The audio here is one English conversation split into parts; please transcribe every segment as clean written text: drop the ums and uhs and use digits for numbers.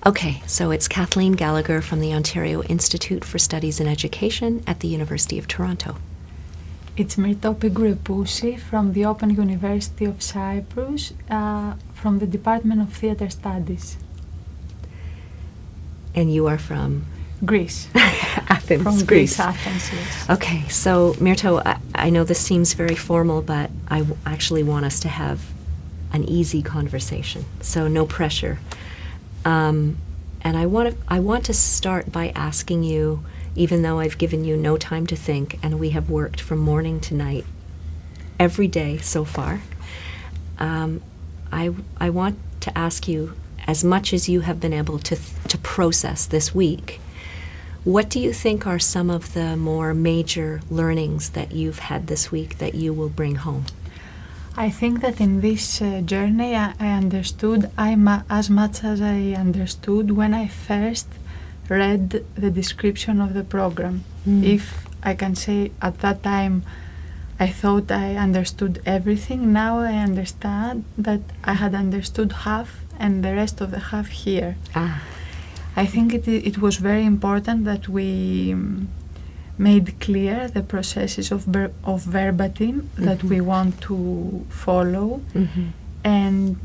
Okay, so it's Kathleen Gallagher from the Ontario Institute for Studies in Education at the University of Toronto. It's Myrto Pigkou-Repousi from the Open University of Cyprus, from the Department of Theatre Studies. And you are from? Greece. Athens, from Greece. Athens, yes. Okay, so Myrto, I know this seems very formal, but I actually want us to have an easy conversation, so no pressure. And I want to start by asking you, even though I've given you no time to think, and we have worked from morning to night every day so far, I want to ask you, as much as you have been able to process this week, what do you think are some of the more major learnings that you've had this week that you will bring home? I think that in this journey I understood as much as I understood when I first read the description of the program. If I can say at that time I thought I understood everything, now I understand that I had understood half and the rest of the half here. I think it was very important that we made clear the processes of verbatim that we want to follow, and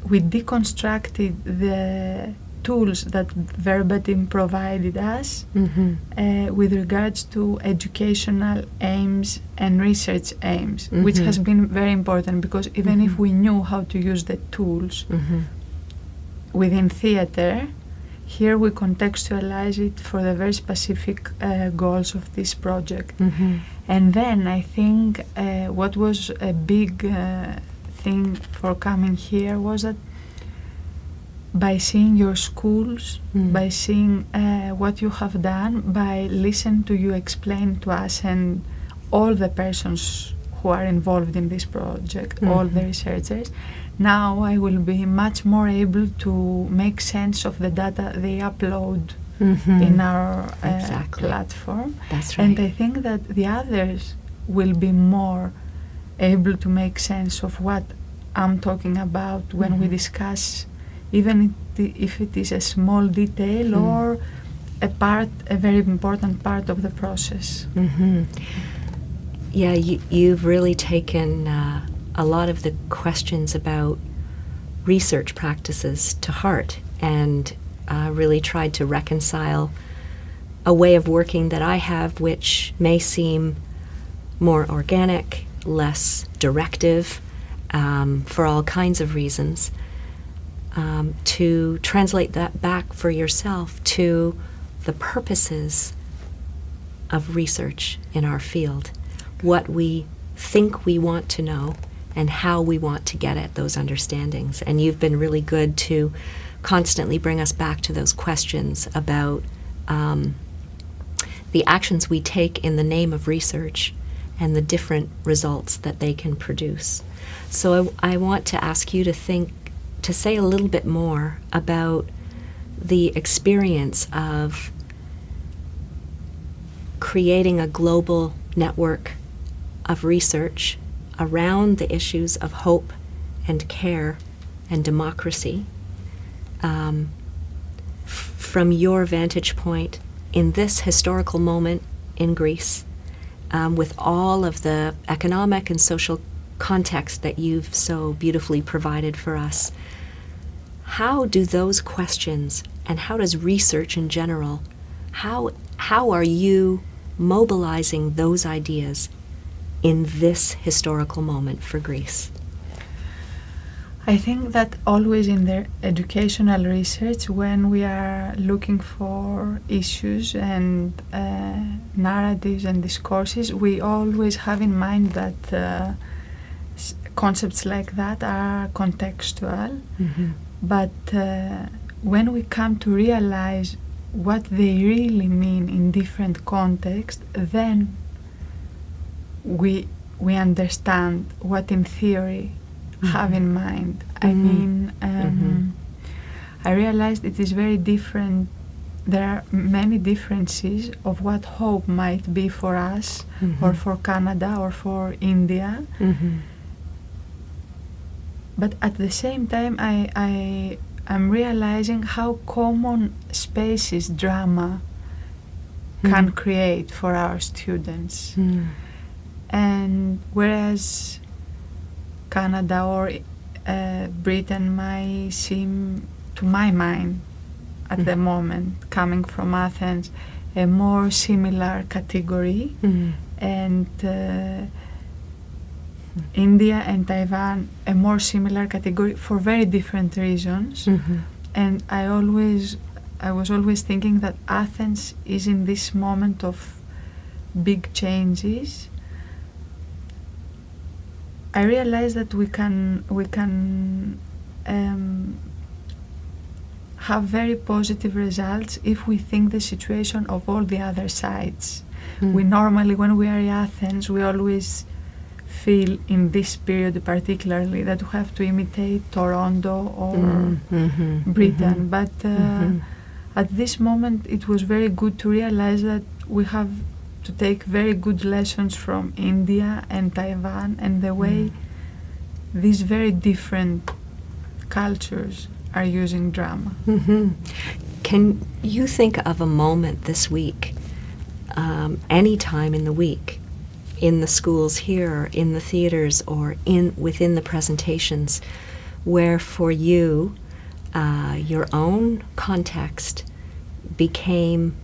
we deconstructed the tools that verbatim provided us with regards to educational aims and research aims, which has been very important, because even if we knew how to use the tools within theatre, here we contextualize it for the very specific goals of this project. And then I think what was a big thing for coming here was that by seeing your schools, by seeing what you have done, by listening to you explain to us and all the persons who are involved in this project, all the researchers, now I will be much more able to make sense of the data they upload in our platform. That's right. And I think that the others will be more able to make sense of what I'm talking about when we discuss, even if it is a small detail or a very important part of the process. Yeah, you've really taken a lot of the questions about research practices to heart and really tried to reconcile a way of working that I have, which may seem more organic, less directive, for all kinds of reasons, to translate that back for yourself to the purposes of research in our field, what we think we want to know and how we want to get at those understandings. And you've been really good to constantly bring us back to those questions about the actions we take in the name of research and the different results that they can produce. So I want to ask you to say a little bit more about the experience of creating a global network of research around the issues of hope and care and democracy, from your vantage point in this historical moment in Greece, with all of the economic and social context that you've so beautifully provided for us. How do those questions, and how does research in general, how are you mobilizing those ideas in this historical moment for Greece? I think that always in the educational research, when we are looking for issues and narratives and discourses, we always have in mind that concepts like that are contextual. But when we come to realize what they really mean in different contexts, then we understand what in theory have in mind. I mean, I realized it is very different. There are many differences of what hope might be for us, or for Canada, or for India. But at the same time, I I'm realizing how common spaces drama can create for our students. And whereas Canada or Britain might seem, to my mind, at the moment, coming from Athens, a more similar category, and India and Taiwan a more similar category for very different reasons. And I was always thinking that Athens is in this moment of big changes. I realized that we can have very positive results if we think the situation of all the other sides. We normally, when we are in Athens, we always feel in this period particularly that we have to imitate Toronto or Britain. But at this moment it was very good to realize that we have to take very good lessons from India and Taiwan and the way these very different cultures are using drama. Can you think of a moment this week, any time in the week, in the schools here, in the theaters, or within the presentations, where for you, your own context became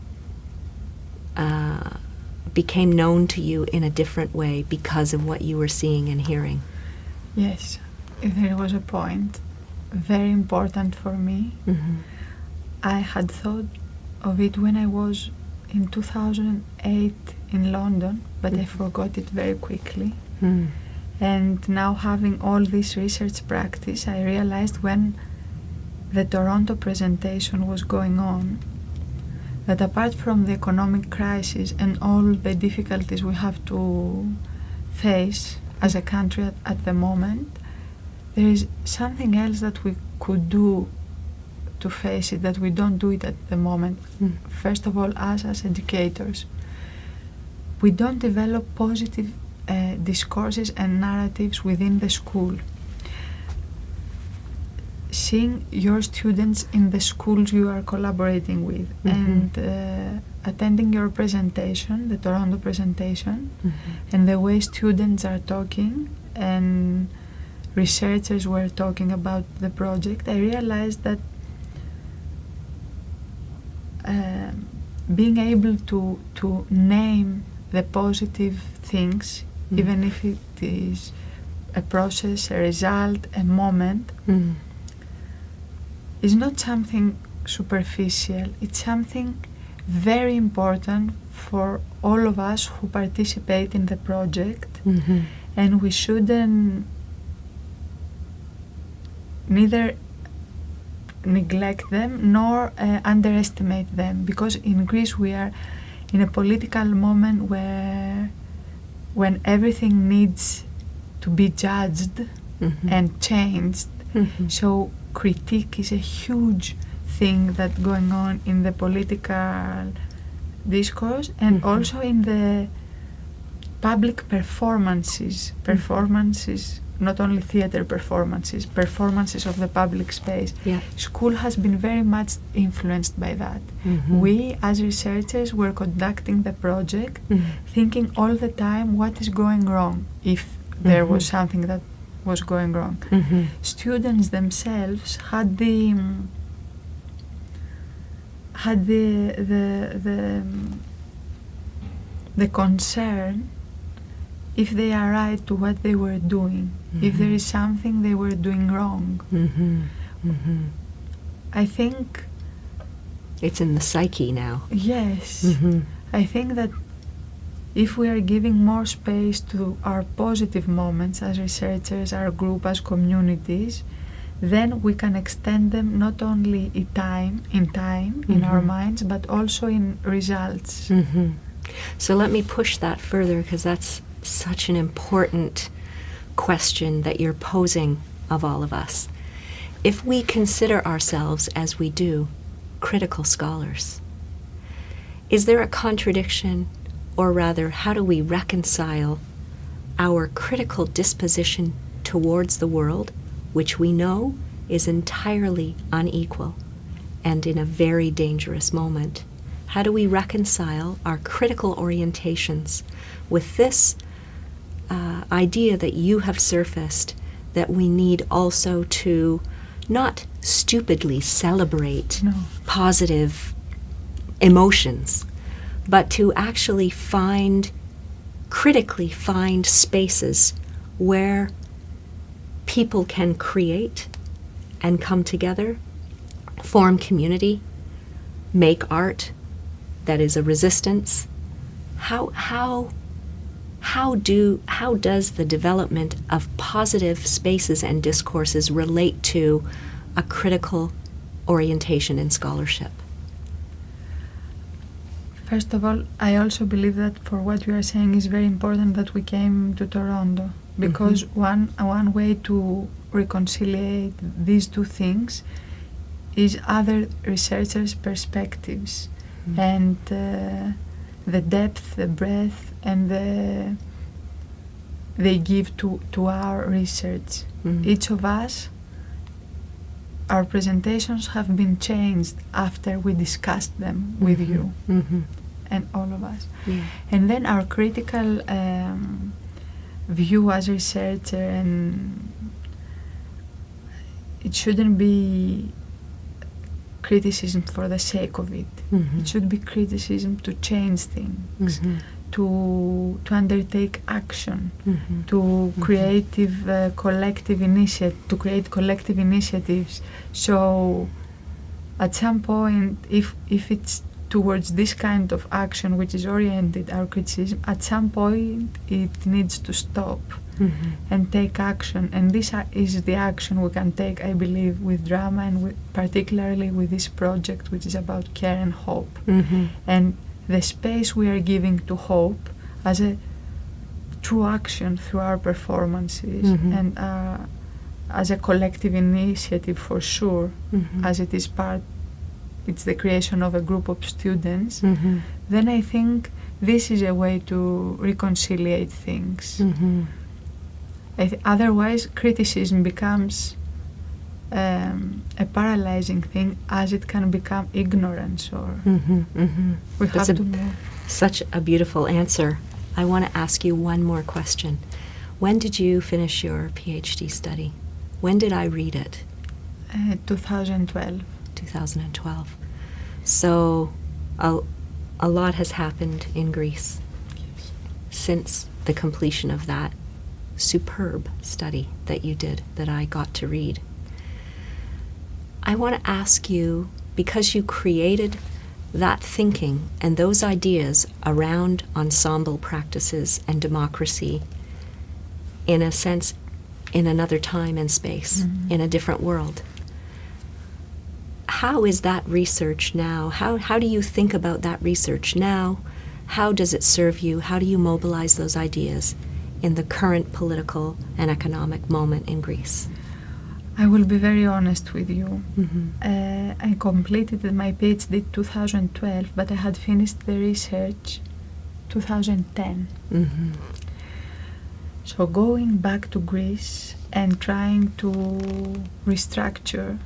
known to you in a different way because of what you were seeing and hearing? Yes, there was a point very important for me. I had thought of it when I was in 2008 in London, but I forgot it very quickly. And now, having all this research practice, I realized when the Toronto presentation was going on that apart from the economic crisis and all the difficulties we have to face as a country at the moment, there is something else that we could do to face it, that we don't do it at the moment. First of all, us as educators, we don't develop positive discourses and narratives within the school. Seeing your students in the schools you are collaborating with and attending your presentation, the Toronto presentation, and the way students are talking and researchers were talking about the project, I realized that being able to name the positive things, even if it is a process, a result, a moment, is not something superficial. It's something very important for all of us who participate in the project, and we shouldn't neither neglect them nor underestimate them, because in Greece we are in a political moment when everything needs to be judged and changed. So critique is a huge thing that's going on in the political discourse and also in the public performances, not only theater performances of the public space. School has been very much influenced by that. We as researchers were conducting the project thinking all the time what is going wrong, if there was something that was going wrong. Students themselves had the concern if they are right to what they were doing, if there is something they were doing wrong. I think it's in the psyche now. Yes. I think that if we are giving more space to our positive moments as researchers, our group, as communities, then we can extend them not only in time in our minds, but also in results. So let me push that further, because that's such an important question that you're posing of all of us. If we consider ourselves, as we do, critical scholars, is there a contradiction, or rather, how do we reconcile our critical disposition towards the world, which we know is entirely unequal and in a very dangerous moment. How do we reconcile our critical orientations with this idea that you have surfaced, that we need also to not stupidly celebrate positive emotions, but to actually critically find spaces where people can create and come together, form community, make art that is a resistance? How does the development of positive spaces and discourses relate to a critical orientation in scholarship? First of all, I also believe that for what you are saying is very important that we came to Toronto, because one way to reconcile these two things is other researchers' perspectives and the depth, the breadth, and they give to our research. Each of us, our presentations have been changed after we discussed them with you and all of us. Yeah. And then our critical view as a researcher, and it shouldn't be criticism for the sake of it. It should be criticism to change things, to undertake action, to create collective initiatives. So at some point, if it's towards this kind of action which is oriented our criticism, at some point it needs to stop and take action. And this is the action we can take, I believe, with drama, and particularly with this project which is about care and hope. And the space we are giving to hope as a true action through our performances and as a collective initiative for sure, as it is it's the creation of a group of students, then I think this is a way to reconcile things. Otherwise, criticism becomes a paralyzing thing, as it can become ignorance, or we have to move. Such a beautiful answer. I want to ask you one more question. When did you finish your PhD study? When did I read it? 2012. 2012. So a lot has happened in Greece since the completion of that superb study that you did, that I got to read. I want to ask you, because you created that thinking and those ideas around ensemble practices and democracy, in a sense, in another time and space, in a different world. How is that research now? How do you think about that research now? How does it serve you? How do you mobilize those ideas in the current political and economic moment in Greece? I will be very honest with you. I completed my PhD in 2012, but I had finished the research 2010. So going back to Greece and trying to restructure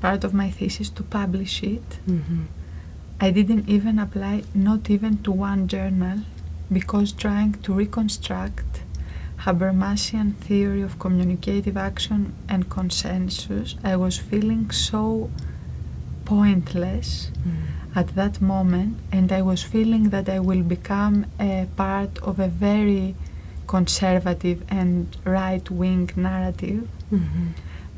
part of my thesis to publish it, I didn't even apply, not even to one journal, because trying to reconstruct Habermasian theory of communicative action and consensus, I was feeling so pointless at that moment, and I was feeling that I will become a part of a very conservative and right-wing narrative,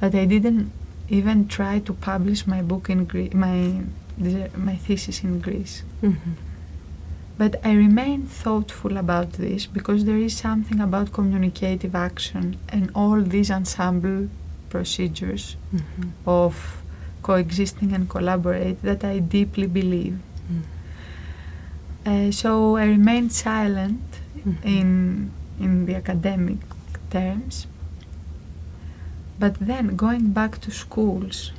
that I didn't even try to publish my book in my thesis in Greece. But I remain thoughtful about this, because there is something about communicative action and all these ensemble procedures of coexisting and collaborate that I deeply believe. So I remained silent in the academic terms. But then going back to schools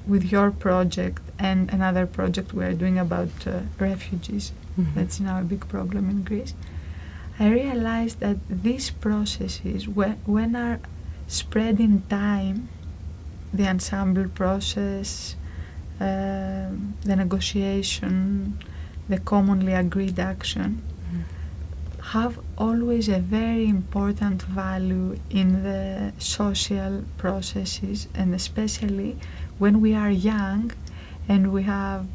with your project and another project we are doing about refugees, that's now a big problem in Greece, I realized that these processes, when are spread in time the ensemble process, the negotiation, the commonly agreed action, have always a very important value in the social processes, and especially when we are young and we have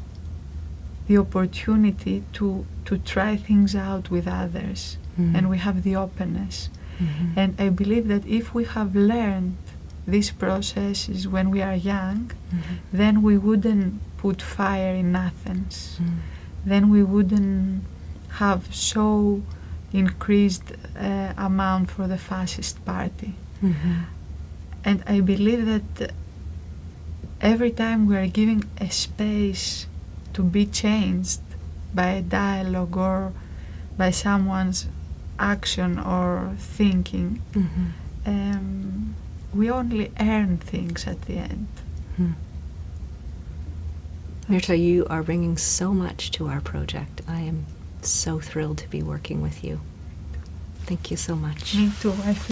the opportunity to try things out with others, and we have the openness. And I believe that if we have learned these processes when we are young, then we wouldn't put fire in Athens. Then we wouldn't have so increased amount for the fascist party. And I believe that every time we are giving a space to be changed by a dialogue or by someone's action or thinking, we only earn things at the end. Myrto, you are bringing so much to our project. I am so thrilled to be working with you. Thank you so much. Me too. I feel